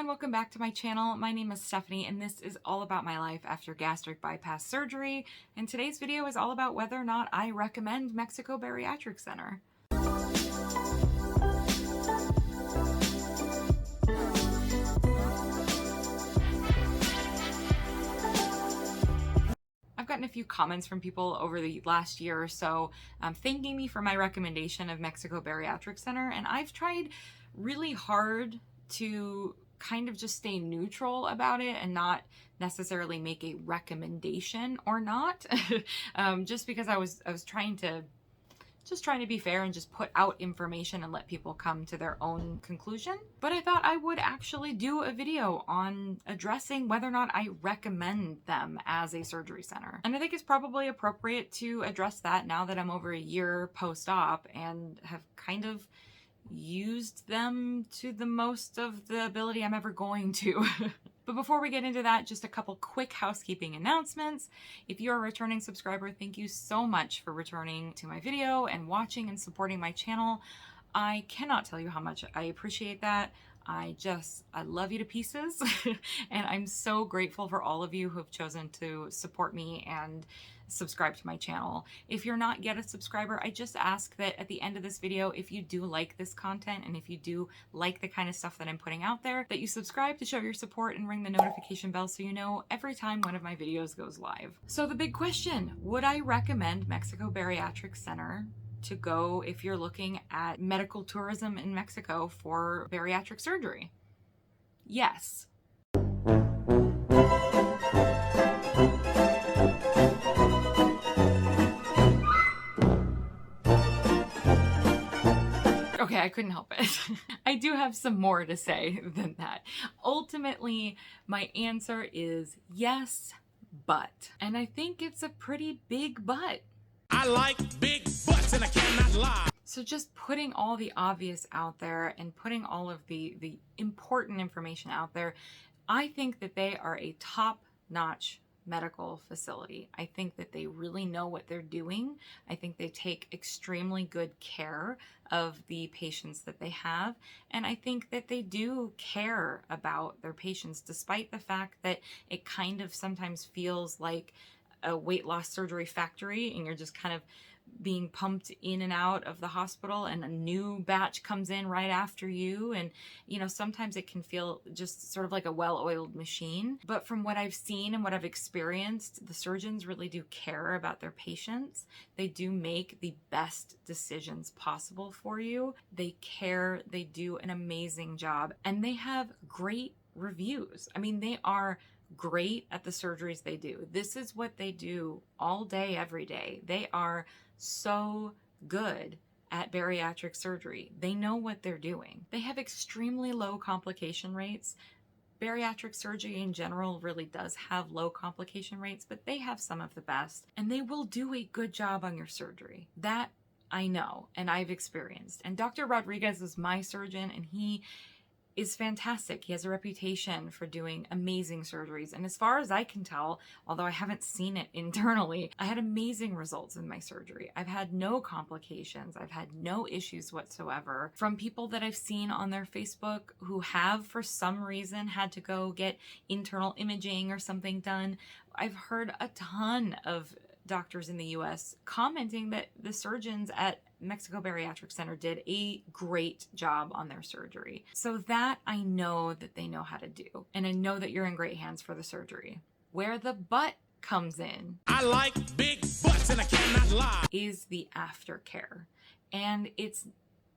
everyone, welcome back to my channel. My name is Stephanie and this is all about my life after gastric bypass surgery. And today's video is all about whether or not I recommend Mexico Bariatric Center. I've gotten a few comments from people over the last year or so thanking me for my recommendation of Mexico Bariatric Center, and I've tried really hard to kind of just stay neutral about it and not necessarily make a recommendation or not, just because I was trying to be fair and just put out information and let people come to their own conclusion. But I thought I would actually do a video on addressing whether or not I recommend them as a surgery center. And I think it's probably appropriate to address that now that I'm over a year post-op and have kind of used them to the most of the ability I'm ever going to. But before we get into that, just a couple quick housekeeping announcements. If you're a returning subscriber, thank you so much for returning to my video and watching and supporting my channel. I cannot tell you how much I appreciate that. I love you to pieces. And I'm so grateful for all of you who have chosen to support me and subscribe to my channel. If you're not yet a subscriber, I just ask that at the end of this video, if you do like this content and if you do like the kind of stuff that I'm putting out there, that you subscribe to show your support and ring the notification bell so you know every time one of my videos goes live. So the big question, would I recommend Mexico Bariatric Center to go if you're looking at medical tourism in Mexico for bariatric surgery? Yes. Okay, I couldn't help it. I do have some more to say than that. Ultimately, my answer is yes, but. And I think it's a pretty big but. I like big butts and I cannot lie. So just putting all the obvious out there and putting all of the important information out there, I think that they are a top-notch medical facility. I think that they really know what they're doing. I think they take extremely good care of the patients that they have. And I think that they do care about their patients, despite the fact that it kind of sometimes feels like a weight loss surgery factory and you're just kind of being pumped in and out of the hospital and a new batch comes in right after you. And, you know, sometimes it can feel just sort of like a well-oiled machine. But from what I've seen and what I've experienced, the surgeons really do care about their patients. They do make the best decisions possible for you. They care, they do an amazing job, and they have great reviews. I mean, they are great at the surgeries they do. This is what they do all day, every day. They are so good at bariatric surgery. They know what they're doing. They have extremely low complication rates. Bariatric surgery in general really does have low complication rates, but they have some of the best, and they will do a good job on your surgery. That I know, and I've experienced. And Dr. Rodriguez is my surgeon, and he is fantastic. He has a reputation for doing amazing surgeries. And as far as I can tell, although I haven't seen it internally, I had amazing results in my surgery. I've had no complications. I've had no issues whatsoever. From people that I've seen on their Facebook who have, for some reason, had to go get internal imaging or something done, I've heard a ton of doctors in the US commenting that the surgeons at Mexico Bariatric Center did a great job on their surgery. So that I know that they know how to do. And I know that you're in great hands for the surgery. Where the but comes in, I like big butts and I cannot lie, is the aftercare. And it's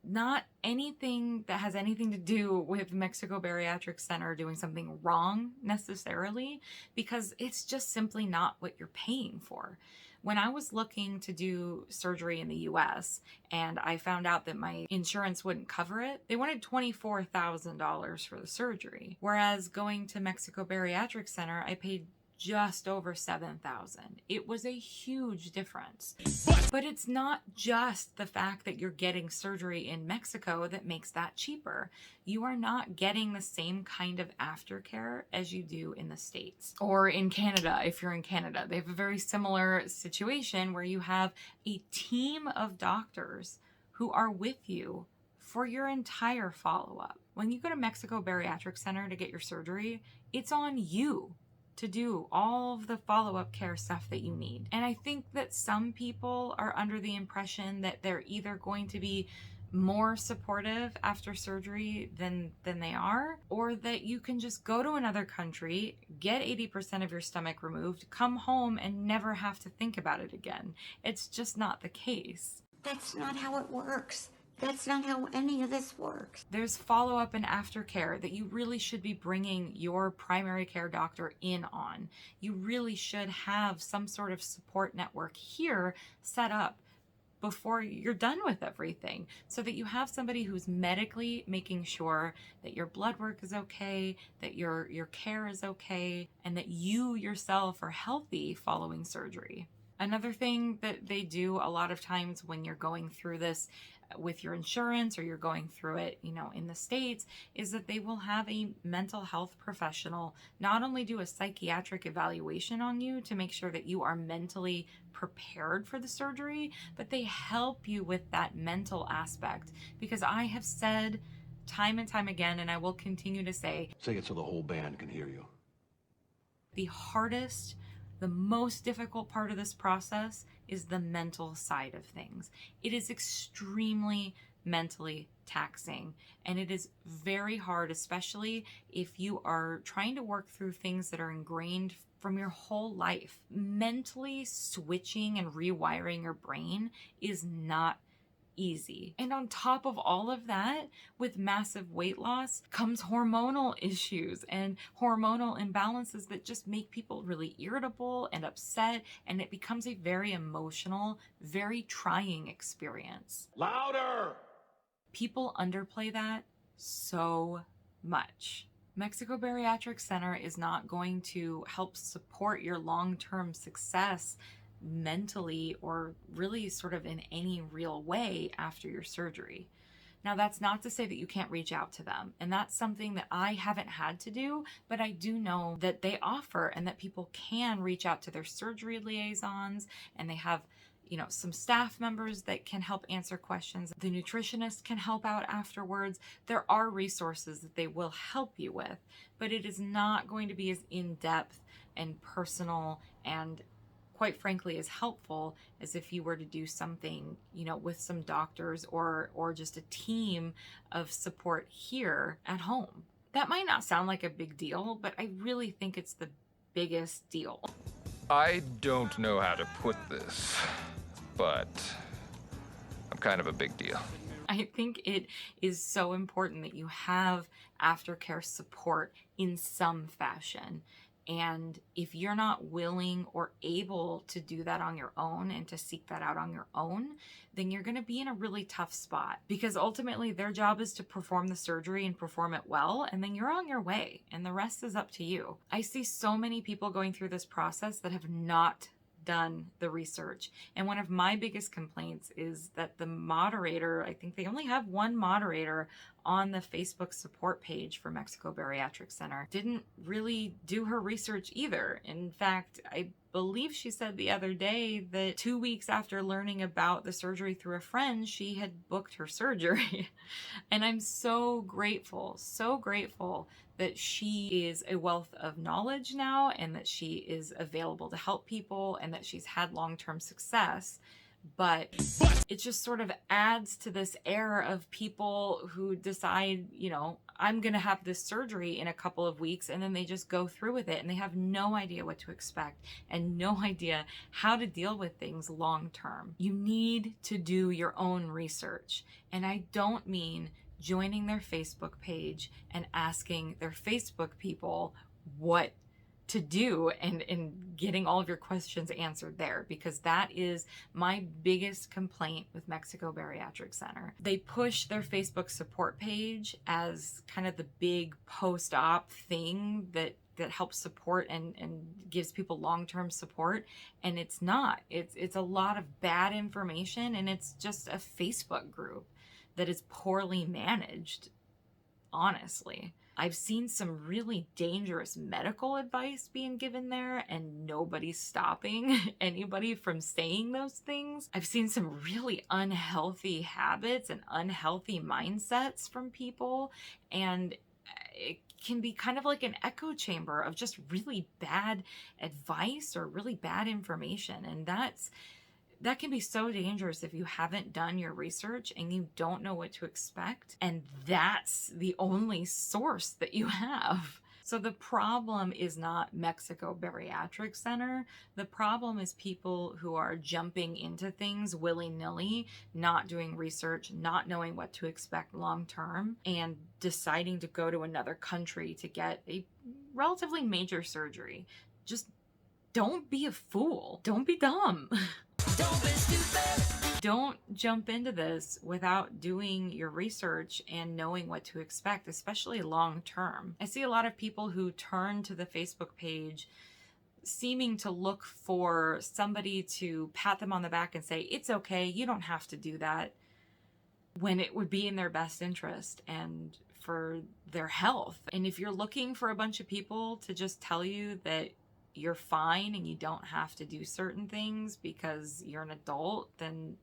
not anything that has anything to do with Mexico Bariatric Center doing something wrong necessarily, because it's just simply not what you're paying for. When I was looking to do surgery in the US and I found out that my insurance wouldn't cover it, they wanted $24,000 for the surgery. Whereas going to Mexico Bariatric Center, I paid just over $7,000. It was a huge difference. But it's not just the fact that you're getting surgery in Mexico that makes that cheaper. You are not getting the same kind of aftercare as you do in the States or in Canada. If you're in Canada, they have a very similar situation where you have a team of doctors who are with you for your entire follow-up. When you go to Mexico Bariatric Center to get your surgery, it's on you to do all of the follow-up care stuff that you need. And I think that some people are under the impression that they're either going to be more supportive after surgery than they are, or that you can just go to another country, get 80% of your stomach removed, come home and never have to think about it again. It's just not the case. That's not how it works. That's not how any of this works. There's follow-up and aftercare that you really should be bringing your primary care doctor in on. You really should have some sort of support network here set up before you're done with everything, so that you have somebody who's medically making sure that your blood work is okay, that your care is okay, and that you yourself are healthy following surgery. Another thing that they do a lot of times when you're going through this with your insurance, or you're going through it, in the States, is that they will have a mental health professional not only do a psychiatric evaluation on you to make sure that you are mentally prepared for the surgery, but they help you with that mental aspect. Because I have said time and time again, and I will continue to say it so the whole band can hear you. the hardest, the most difficult part of this process is the mental side of things. It is extremely mentally taxing, and it is very hard, especially if you are trying to work through things that are ingrained from your whole life. Mentally switching and rewiring your brain is not easy. And on top of all of that, with massive weight loss comes hormonal issues and hormonal imbalances that just make people really irritable and upset, and it becomes a very emotional, very trying experience. Louder! People underplay that so much. Mexico Bariatric Center is not going to help support your long-term success mentally, or really sort of in any real way after your surgery. Now, that's not to say that you can't reach out to them, and that's something that I haven't had to do, but I do know that they offer, and that people can reach out to their surgery liaisons, and they have some staff members that can help answer questions. The nutritionist can help out afterwards. There are resources that they will help you with, but it is not going to be as in-depth and personal and, quite frankly, as helpful as if you were to do something, with some doctors or just a team of support here at home. That might not sound like a big deal, but I really think it's the biggest deal. I don't know how to put this, but I'm kind of a big deal. I think it is so important that you have aftercare support in some fashion. And if you're not willing or able to do that on your own and to seek that out on your own, then you're going to be in a really tough spot, because ultimately their job is to perform the surgery and perform it well, and then you're on your way and the rest is up to you. I see so many people going through this process that have not done the research. And one of my biggest complaints is that the moderator, I think they only have one moderator on the Facebook support page for Mexico Bariatric Center, didn't really do her research either. In fact, I believe she said the other day that 2 weeks after learning about the surgery through a friend, she had booked her surgery. And I'm so grateful that she is a wealth of knowledge now, and that she is available to help people, and that she's had long-term success. But it just sort of adds to this air of people who decide, I'm going to have this surgery in a couple of weeks, and then they just go through with it, and they have no idea what to expect and no idea how to deal with things long term. You need to do your own research. And I don't mean joining their Facebook page and asking their Facebook people what to do and getting all of your questions answered there, because that is my biggest complaint with Mexico Bariatric Center. They push their Facebook support page as kind of the big post-op thing that helps support and gives people long-term support, and it's not. It's a lot of bad information, and it's just a Facebook group that is poorly managed, honestly. I've seen some really dangerous medical advice being given there and nobody's stopping anybody from saying those things. I've seen some really unhealthy habits and unhealthy mindsets from people, and it can be kind of like an echo chamber of just really bad advice or really bad information. And that can be so dangerous if you haven't done your research and you don't know what to expect, and that's the only source that you have. So the problem is not Mexico Bariatric Center. The problem is people who are jumping into things willy-nilly, not doing research, not knowing what to expect long-term, and deciding to go to another country to get a relatively major surgery. Just don't be a fool. Don't be dumb. Don't be stupid. Don't jump into this without doing your research and knowing what to expect, especially long term. I see a lot of people who turn to the Facebook page seeming to look for somebody to pat them on the back and say, it's okay, you don't have to do that, when it would be in their best interest and for their health. And if you're looking for a bunch of people to just tell you that you're fine and you don't have to do certain things because you're an adult, then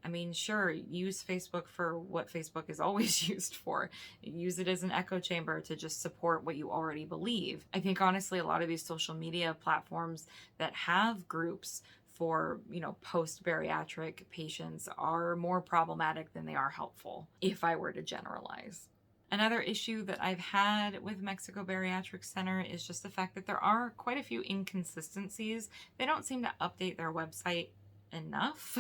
I mean, sure, use Facebook for what Facebook is always used for. Use it as an echo chamber to just support what you already believe. I think honestly, a lot of these social media platforms that have groups for, post-bariatric patients are more problematic than they are helpful, if I were to generalize. Another issue that I've had with Mexico Bariatric Center is just the fact that there are quite a few inconsistencies. They don't seem to update their website enough.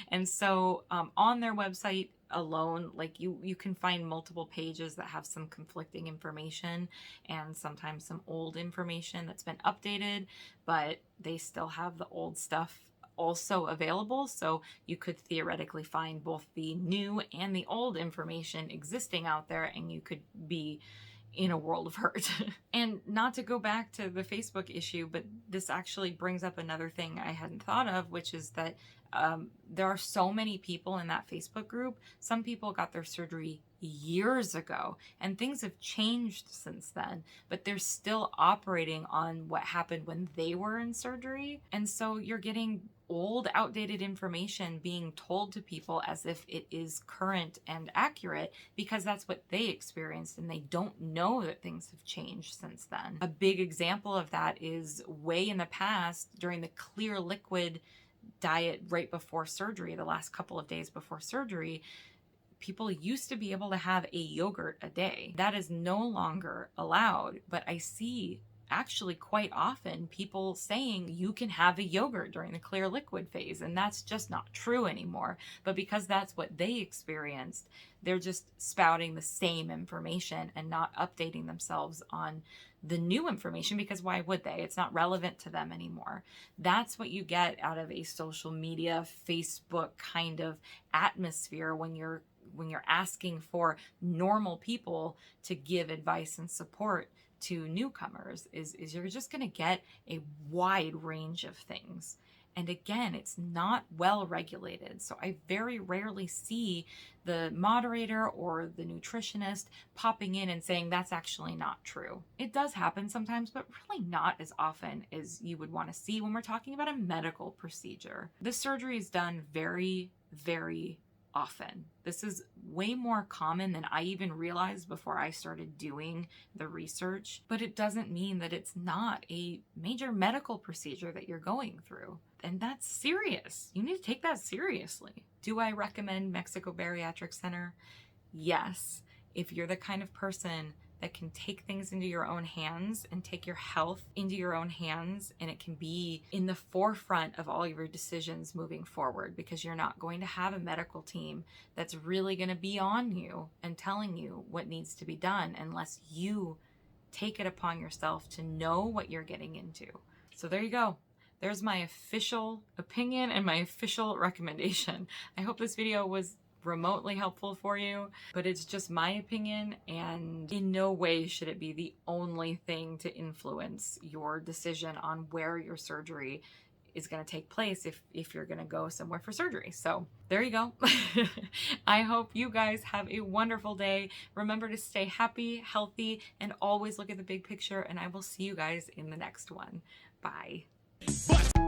And so on their website alone, like you can find multiple pages that have some conflicting information and sometimes some old information that's been updated, but they still have the old stuff also available. So you could theoretically find both the new and the old information existing out there, and you could be in a world of hurt. And not to go back to the Facebook issue, but this actually brings up another thing I hadn't thought of, which is that there are so many people in that Facebook group. Some people got their surgery years ago and things have changed since then, but they're still operating on what happened when they were in surgery. And so you're getting old, outdated information being told to people as if it is current and accurate because that's what they experienced and they don't know that things have changed since then. A big example of that is way in the past during the clear liquid diet right before surgery, the last couple of days before surgery, people used to be able to have a yogurt a day. That is no longer allowed, but I see actually quite often people saying you can have a yogurt during the clear liquid phase, and that's just not true anymore. But because that's what they experienced, they're just spouting the same information and not updating themselves on the new information, because why would they? It's not relevant to them anymore. That's what you get out of a social media, Facebook kind of atmosphere when you're asking for normal people to give advice and support to newcomers, is you're just going to get a wide range of things. And again, it's not well regulated. So I very rarely see the moderator or the nutritionist popping in and saying that's actually not true. It does happen sometimes, but really not as often as you would want to see when we're talking about a medical procedure. This surgery is done very, very often. This is way more common than I even realized before I started doing the research, but it doesn't mean that it's not a major medical procedure that you're going through. And that's serious. You need to take that seriously. Do I recommend Mexico Bariatric Center? Yes. If you're the kind of person that can take things into your own hands and take your health into your own hands, and it can be in the forefront of all of your decisions moving forward, because you're not going to have a medical team that's really going to be on you and telling you what needs to be done unless you take it upon yourself to know what you're getting into. So there you go. There's my official opinion and my official recommendation. I hope this video was remotely helpful for you, but it's just my opinion, and in no way should it be the only thing to influence your decision on where your surgery is going to take place if you're going to go somewhere for surgery. So there you go. I hope you guys have a wonderful day. Remember to stay happy, healthy, and always look at the big picture. And I will see you guys in the next one. Bye. Butts.